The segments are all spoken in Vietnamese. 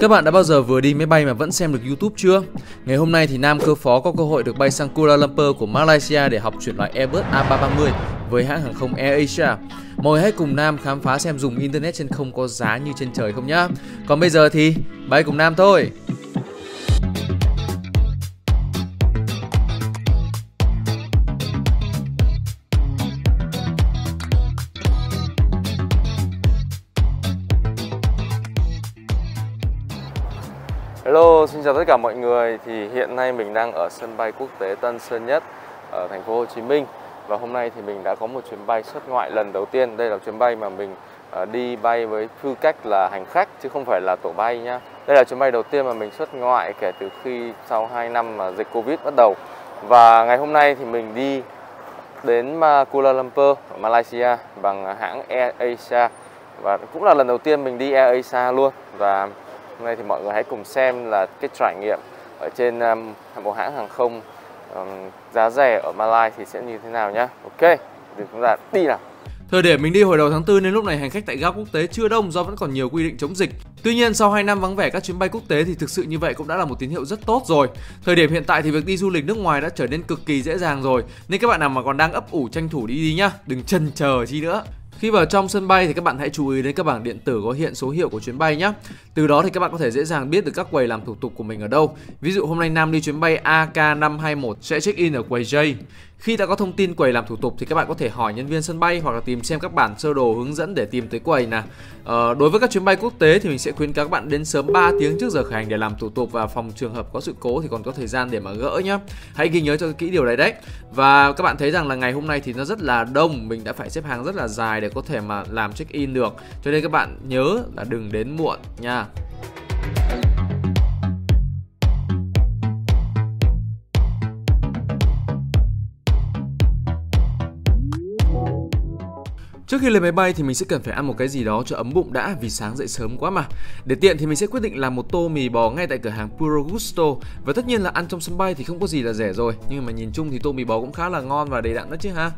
Các bạn đã bao giờ vừa đi máy bay mà vẫn xem được YouTube chưa? Ngày hôm nay thì Nam Cơ Phó có cơ hội được bay sang Kuala Lumpur của Malaysia để học chuyển loại Airbus A330 với hãng hàng không AirAsia. Mọi người hãy cùng Nam khám phá xem dùng internet trên không có giá như trên trời không nhá. Còn bây giờ thì bay cùng Nam thôi. Hello, xin chào tất cả mọi người. Thì hiện nay mình đang ở sân bay quốc tế Tân Sơn Nhất ở thành phố Hồ Chí Minh. Và hôm nay thì mình đã có một chuyến bay xuất ngoại lần đầu tiên. Đây là chuyến bay mà mình đi bay với tư cách là hành khách chứ không phải là tổ bay nhá. Đây là chuyến bay đầu tiên mà mình xuất ngoại kể từ khi sau 2 năm mà dịch Covid bắt đầu. Và ngày hôm nay thì mình đi đến Kuala Lumpur ở Malaysia bằng hãng AirAsia. Và cũng là lần đầu tiên mình đi AirAsia luôn. Và hôm nay thì mọi người hãy cùng xem là cái trải nghiệm ở trên một hãng hàng không giá rẻ ở Malaysia thì sẽ như thế nào nhá. Ok, thì chúng ta đi nào. Thời điểm mình đi hồi đầu tháng 4 nên lúc này hành khách tại ga quốc tế chưa đông do vẫn còn nhiều quy định chống dịch. Tuy nhiên sau 2 năm vắng vẻ các chuyến bay quốc tế thì thực sự như vậy cũng đã là một tín hiệu rất tốt rồi. Thời điểm hiện tại thì việc đi du lịch nước ngoài đã trở nên cực kỳ dễ dàng rồi. Nên các bạn nào mà còn đang ấp ủ tranh thủ đi nhá, đừng chần chờ chi nữa. Khi vào trong sân bay thì các bạn hãy chú ý đến các bảng điện tử có hiện số hiệu của chuyến bay nhé. Từ đó thì các bạn có thể dễ dàng biết được các quầy làm thủ tục của mình ở đâu. Ví dụ hôm nay Nam đi chuyến bay AK521 sẽ check in ở quầy J. Khi đã có thông tin quầy làm thủ tục thì các bạn có thể hỏi nhân viên sân bay hoặc là tìm xem các bản sơ đồ hướng dẫn để tìm tới quầy nè. Đối với các chuyến bay quốc tế thì mình sẽ khuyến cáo các bạn đến sớm 3 tiếng trước giờ khởi hành để làm thủ tục, và phòng trường hợp có sự cố thì còn có thời gian để mà gỡ nhá. Hãy ghi nhớ cho kỹ điều này đấy. Và các bạn thấy rằng là ngày hôm nay thì nó rất là đông, mình đã phải xếp hàng rất là dài để có thể mà làm check in được. Cho nên các bạn nhớ là đừng đến muộn nha. Trước khi lên máy bay thì mình sẽ cần phải ăn một cái gì đó cho ấm bụng đã, vì sáng dậy sớm quá mà. Để tiện thì mình sẽ quyết định làm một tô mì bò ngay tại cửa hàng Puro Gusto. Và tất nhiên là ăn trong sân bay thì không có gì là rẻ rồi, nhưng mà nhìn chung thì tô mì bò cũng khá là ngon và đầy đặn đó chứ ha.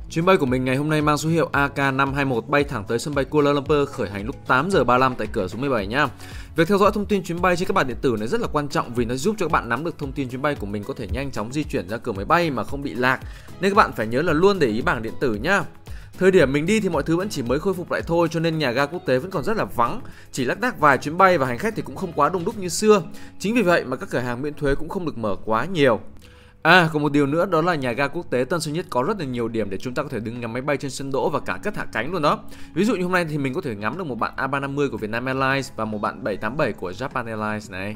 Chuyến bay của mình ngày hôm nay mang số hiệu AK521 bay thẳng tới sân bay Kuala Lumpur, khởi hành lúc 8 giờ 35 tại cửa số 17 nhá. Việc theo dõi thông tin chuyến bay trên các bản điện tử này rất là quan trọng vì nó giúp cho các bạn nắm được thông tin chuyến bay của mình có thể nhanh chóng di chuyển ra cửa máy bay mà không bị lạc. Nên các bạn phải nhớ là luôn để ý bảng điện tử nhá. Thời điểm mình đi thì mọi thứ vẫn chỉ mới khôi phục lại thôi, cho nên nhà ga quốc tế vẫn còn rất là vắng. Chỉ lác đác vài chuyến bay và hành khách thì cũng không quá đông đúc như xưa. Chính vì vậy mà các cửa hàng miễn thuế cũng không được mở quá nhiều. Còn một điều nữa đó là nhà ga quốc tế Tân Sơn Nhất có rất là nhiều điểm để chúng ta có thể đứng ngắm máy bay trên sân đỗ và cả cất hạ cánh luôn đó. Ví dụ như hôm nay thì mình có thể ngắm được một bạn A350 của Vietnam Airlines và một bạn 787 của Japan Airlines này.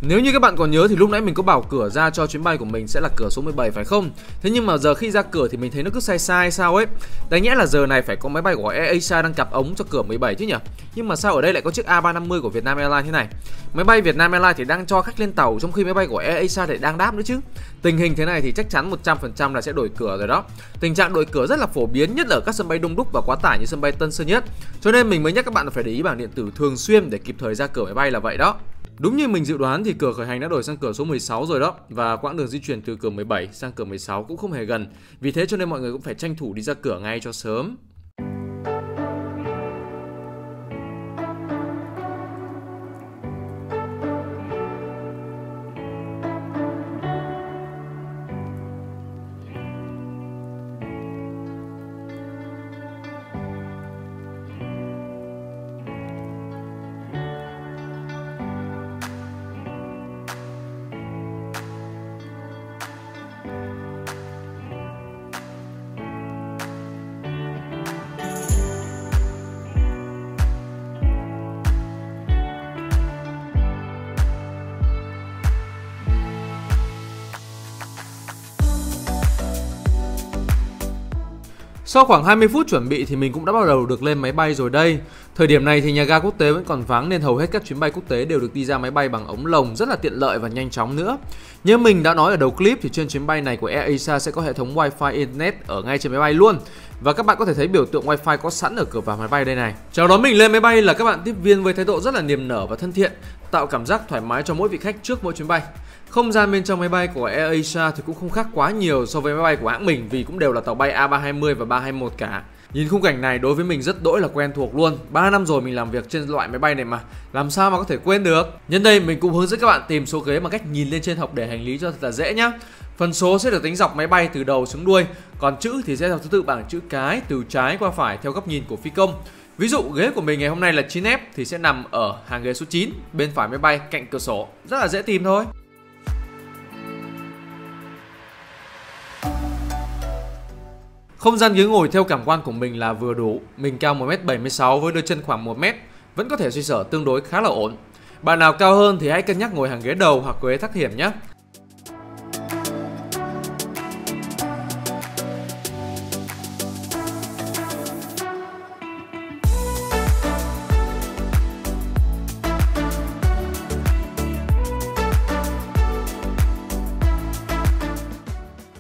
Nếu như các bạn còn nhớ thì lúc nãy mình có bảo cửa ra cho chuyến bay của mình sẽ là cửa số 17 phải không? Thế nhưng mà giờ khi ra cửa thì mình thấy nó cứ sai sai sao ấy. Đáng nhẽ là giờ này phải có máy bay của AirAsia đang cặp ống cho cửa 17 chứ nhỉ? Nhưng mà sao ở đây lại có chiếc A350 của Vietnam Airlines thế này? Máy bay Vietnam Airlines thì đang cho khách lên tàu, trong khi máy bay của AirAsia thì đang đáp nữa chứ. Tình hình thế này thì chắc chắn 100% là sẽ đổi cửa rồi đó. Tình trạng đổi cửa rất là phổ biến, nhất là ở các sân bay đông đúc và quá tải như sân bay Tân Sơn Nhất. Cho nên mình mới nhắc các bạn là phải để ý bảng điện tử thường xuyên để kịp thời ra cửa máy bay là vậy đó. Đúng như mình dự đoán thì cửa khởi hành đã đổi sang cửa số 16 rồi đó. Và quãng đường di chuyển từ cửa 17 sang cửa 16 cũng không hề gần. Vì thế cho nên mọi người cũng phải tranh thủ đi ra cửa ngay cho sớm. Sau khoảng 20 phút chuẩn bị thì mình cũng đã bắt đầu được lên máy bay rồi đây. Thời điểm này thì nhà ga quốc tế vẫn còn vắng nên hầu hết các chuyến bay quốc tế đều được đi ra máy bay bằng ống lồng, rất là tiện lợi và nhanh chóng nữa. Như mình đã nói ở đầu clip thì trên chuyến bay này của AirAsia sẽ có hệ thống Wi-Fi Internet ở ngay trên máy bay luôn. Và các bạn có thể thấy biểu tượng Wi-Fi có sẵn ở cửa vào máy bay đây này. Chào đón mình lên máy bay là các bạn tiếp viên với thái độ rất là niềm nở và thân thiện. tạo cảm giác thoải mái cho mỗi vị khách trước mỗi chuyến bay. Không gian bên trong máy bay của AirAsia thì cũng không khác quá nhiều so với máy bay của hãng mình, vì cũng đều là tàu bay A320 và 321 cả. Nhìn khung cảnh này đối với mình rất đỗi là quen thuộc luôn. 3 năm rồi mình làm việc trên loại máy bay này mà, làm sao mà có thể quên được. Nhân đây mình cũng hướng dẫn các bạn tìm số ghế bằng cách nhìn lên trên hộc để hành lý cho thật là dễ nhá. Phần số sẽ được tính dọc máy bay từ đầu xuống đuôi, còn chữ thì sẽ theo thứ tự bảng chữ cái từ trái qua phải theo góc nhìn của phi công. Ví dụ ghế của mình ngày hôm nay là 9F thì sẽ nằm ở hàng ghế số 9, bên phải máy bay cạnh cửa sổ. Rất là dễ tìm thôi. Không gian ghế ngồi theo cảm quan của mình là vừa đủ. Mình cao 1m76 với đôi chân khoảng 1m, vẫn có thể xoay sở tương đối khá là ổn. Bạn nào cao hơn thì hãy cân nhắc ngồi hàng ghế đầu hoặc ghế thắt hiểm nhé.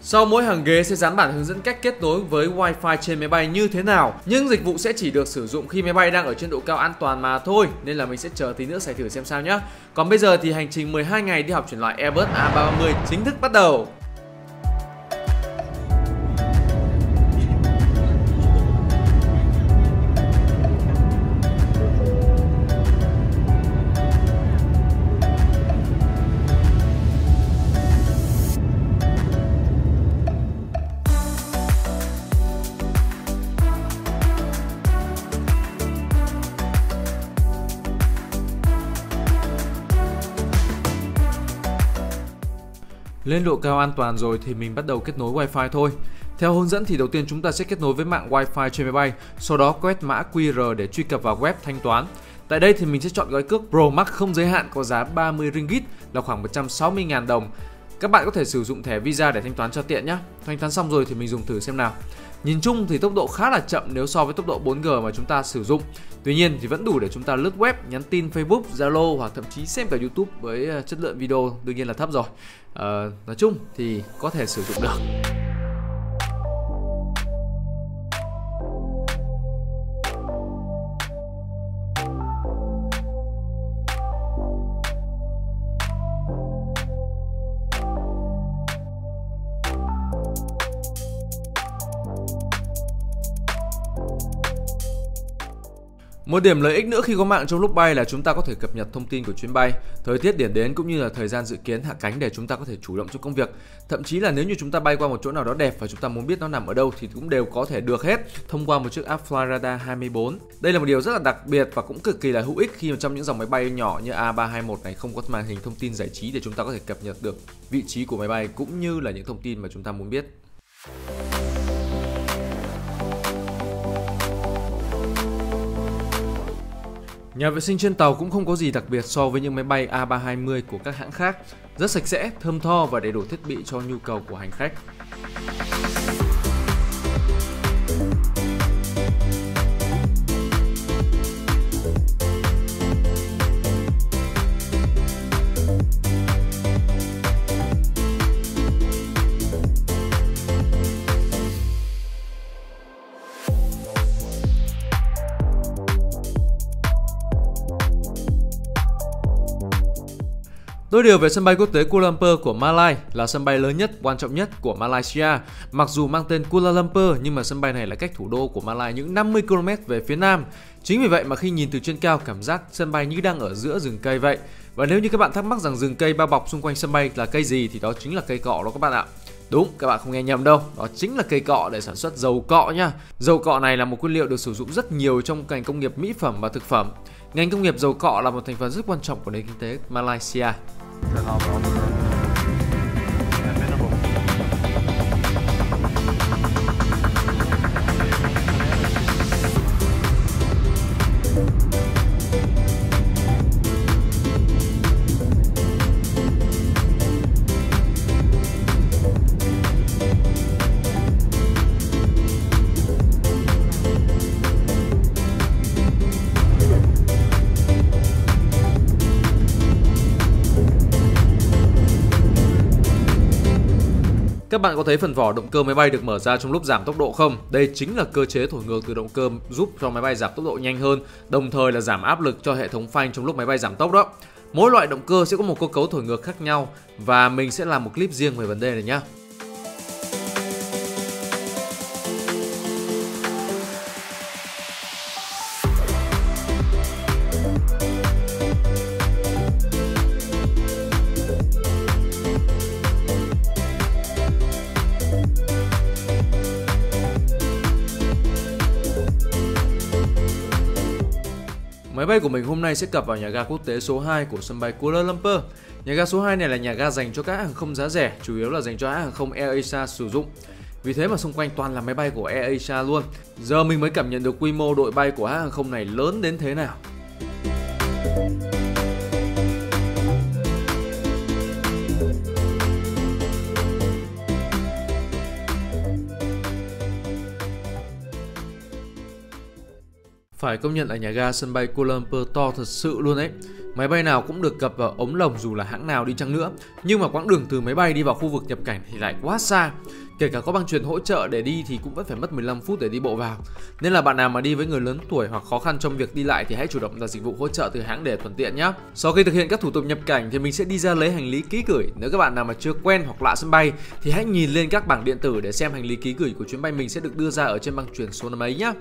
Sau mỗi hàng ghế sẽ dán bản hướng dẫn cách kết nối với Wi-Fi trên máy bay như thế nào. Nhưng dịch vụ sẽ chỉ được sử dụng khi máy bay đang ở trên độ cao an toàn mà thôi, nên là mình sẽ chờ tí nữa xài thử xem sao nhé. Còn bây giờ thì hành trình 12 ngày đi học chuyển loại Airbus A330 chính thức bắt đầu. Lên độ cao an toàn rồi thì mình bắt đầu kết nối Wi-Fi thôi. Theo hướng dẫn thì đầu tiên chúng ta sẽ kết nối với mạng Wi-Fi trên máy bay, sau đó quét mã QR để truy cập vào web thanh toán. Tại đây thì mình sẽ chọn gói cước Pro Max không giới hạn có giá 30 ringgit là khoảng 160.000 đồng. Các bạn có thể sử dụng thẻ Visa để thanh toán cho tiện nhé. Thanh toán xong rồi thì mình dùng thử xem nào. Nhìn chung thì tốc độ khá là chậm nếu so với tốc độ 4G mà chúng ta sử dụng. Tuy nhiên thì vẫn đủ để chúng ta lướt web, nhắn tin Facebook, Zalo hoặc thậm chí xem cả YouTube với chất lượng video đương nhiên là thấp rồi. Nói chung thì có thể sử dụng được. Một điểm lợi ích nữa khi có mạng trong lúc bay là chúng ta có thể cập nhật thông tin của chuyến bay, thời tiết điểm đến cũng như là thời gian dự kiến hạ cánh để chúng ta có thể chủ động trong công việc. Thậm chí là nếu như chúng ta bay qua một chỗ nào đó đẹp và chúng ta muốn biết nó nằm ở đâu thì cũng đều có thể được hết thông qua một chiếc app Flyradar 24. Đây là một điều rất là đặc biệt và cũng cực kỳ là hữu ích khi mà trong những dòng máy bay nhỏ như A321 này không có màn hình thông tin giải trí để chúng ta có thể cập nhật được vị trí của máy bay cũng như là những thông tin mà chúng ta muốn biết. Nhà vệ sinh trên tàu cũng không có gì đặc biệt so với những máy bay A320 của các hãng khác. Rất sạch sẽ, thơm tho và đầy đủ thiết bị cho nhu cầu của hành khách. Đôi điều về sân bay quốc tế Kuala Lumpur của Malai là sân bay lớn nhất, quan trọng nhất của Malaysia. Mặc dù mang tên Kuala Lumpur nhưng mà sân bay này là cách thủ đô của Malai những 50 km về phía nam. Chính vì vậy mà khi nhìn từ trên cao cảm giác sân bay như đang ở giữa rừng cây vậy. Và nếu như các bạn thắc mắc rằng rừng cây bao bọc xung quanh sân bay là cây gì thì đó chính là cây cọ đó các bạn ạ. Đúng, các bạn không nghe nhầm đâu, đó chính là cây cọ để sản xuất dầu cọ nha. Dầu cọ này là một nguyên liệu được sử dụng rất nhiều trong ngành công nghiệp mỹ phẩm và thực phẩm. Ngành công nghiệp dầu cọ là một thành phần rất quan trọng của nền kinh tế Malaysia. Các bạn có thấy phần vỏ động cơ máy bay được mở ra trong lúc giảm tốc độ không? Đây chính là cơ chế thổi ngược từ động cơ giúp cho máy bay giảm tốc độ nhanh hơn, đồng thời là giảm áp lực cho hệ thống phanh trong lúc máy bay giảm tốc đó. Mỗi loại động cơ sẽ có một cơ cấu thổi ngược khác nhau và mình sẽ làm một clip riêng về vấn đề này nhé. Máy bay của mình hôm nay sẽ cập vào nhà ga quốc tế số 2 của sân bay Kuala Lumpur. Nhà ga số 2 này là nhà ga dành cho các hàng không giá rẻ, chủ yếu là dành cho hãng hàng không AirAsia sử dụng. Vì thế mà xung quanh toàn là máy bay của AirAsia luôn. Giờ mình mới cảm nhận được quy mô đội bay của hãng hàng không này lớn đến thế nào. Phải công nhận là nhà ga sân bay Kuala Lumpur to thật sự luôn đấy. Máy bay nào cũng được cập vào ống lồng dù là hãng nào đi chăng nữa. Nhưng mà quãng đường từ máy bay đi vào khu vực nhập cảnh thì lại quá xa. Kể cả có băng chuyền hỗ trợ để đi thì cũng vẫn phải mất 15 phút để đi bộ vào. Nên là bạn nào mà đi với người lớn tuổi hoặc khó khăn trong việc đi lại thì hãy chủ động đặt dịch vụ hỗ trợ từ hãng để thuận tiện nhé. Sau khi thực hiện các thủ tục nhập cảnh thì mình sẽ đi ra lấy hành lý ký gửi. Nếu các bạn nào mà chưa quen hoặc lạ sân bay thì hãy nhìn lên các bảng điện tử để xem hành lý ký gửi của chuyến bay mình sẽ được đưa ra ở trên băng chuyền số năm ấy nhé.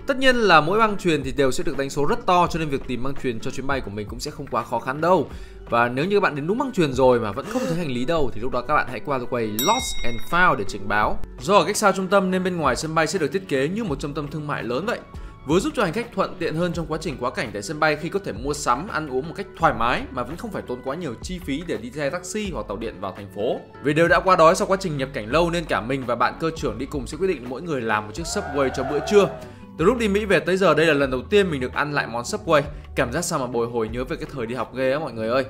Tất nhiên là mỗi băng chuyền thì đều sẽ được đánh số rất to, cho nên việc tìm băng chuyền cho chuyến bay của mình cũng sẽ không quá khó khăn đâu. Và nếu như các bạn đến đúng băng chuyền rồi mà vẫn không thấy hành lý đâu thì lúc đó các bạn hãy qua quầy Lost and Found để trình báo. Do ở cách xa trung tâm nên bên ngoài sân bay sẽ được thiết kế như một trung tâm thương mại lớn vậy, vừa giúp cho hành khách thuận tiện hơn trong quá trình quá cảnh tại sân bay khi có thể mua sắm, ăn uống một cách thoải mái mà vẫn không phải tốn quá nhiều chi phí để đi xe taxi hoặc tàu điện vào thành phố. Vì đều đã qua đói sau quá trình nhập cảnh lâu nên cả mình và bạn cơ trưởng đi cùng sẽ quyết định mỗi người làm một chiếc Subway cho bữa trưa. Từ lúc đi Mỹ về tới giờ đây là lần đầu tiên mình được ăn lại món Subway. Cảm giác sao mà bồi hồi nhớ về cái thời đi học ghê á mọi người ơi.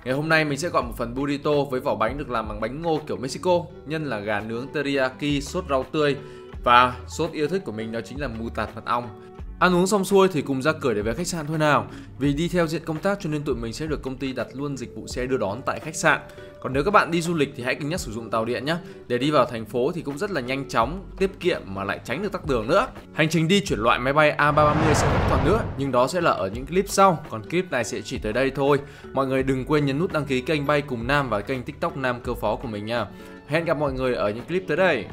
Ngày hôm nay mình sẽ gọi một phần burrito với vỏ bánh được làm bằng bánh ngô kiểu Mexico, nhân là gà nướng teriyaki, sốt rau tươi và sốt yêu thích của mình đó chính là mù tạt mật ong. Ăn uống xong xuôi thì cùng ra cửa để về khách sạn thôi nào. Vì đi theo diện công tác cho nên tụi mình sẽ được công ty đặt luôn dịch vụ xe đưa đón tại khách sạn. Còn nếu các bạn đi du lịch thì hãy cân nhắc sử dụng tàu điện nhé. Để đi vào thành phố thì cũng rất là nhanh chóng, tiết kiệm mà lại tránh được tắc đường nữa. Hành trình đi chuyển loại máy bay A330 sẽ vẫn còn nữa, nhưng đó sẽ là ở những clip sau. Còn clip này sẽ chỉ tới đây thôi. Mọi người đừng quên nhấn nút đăng ký kênh Bay Cùng Nam và kênh TikTok Nam Cơ Phó của mình nha. Hẹn gặp mọi người ở những clip tới đây.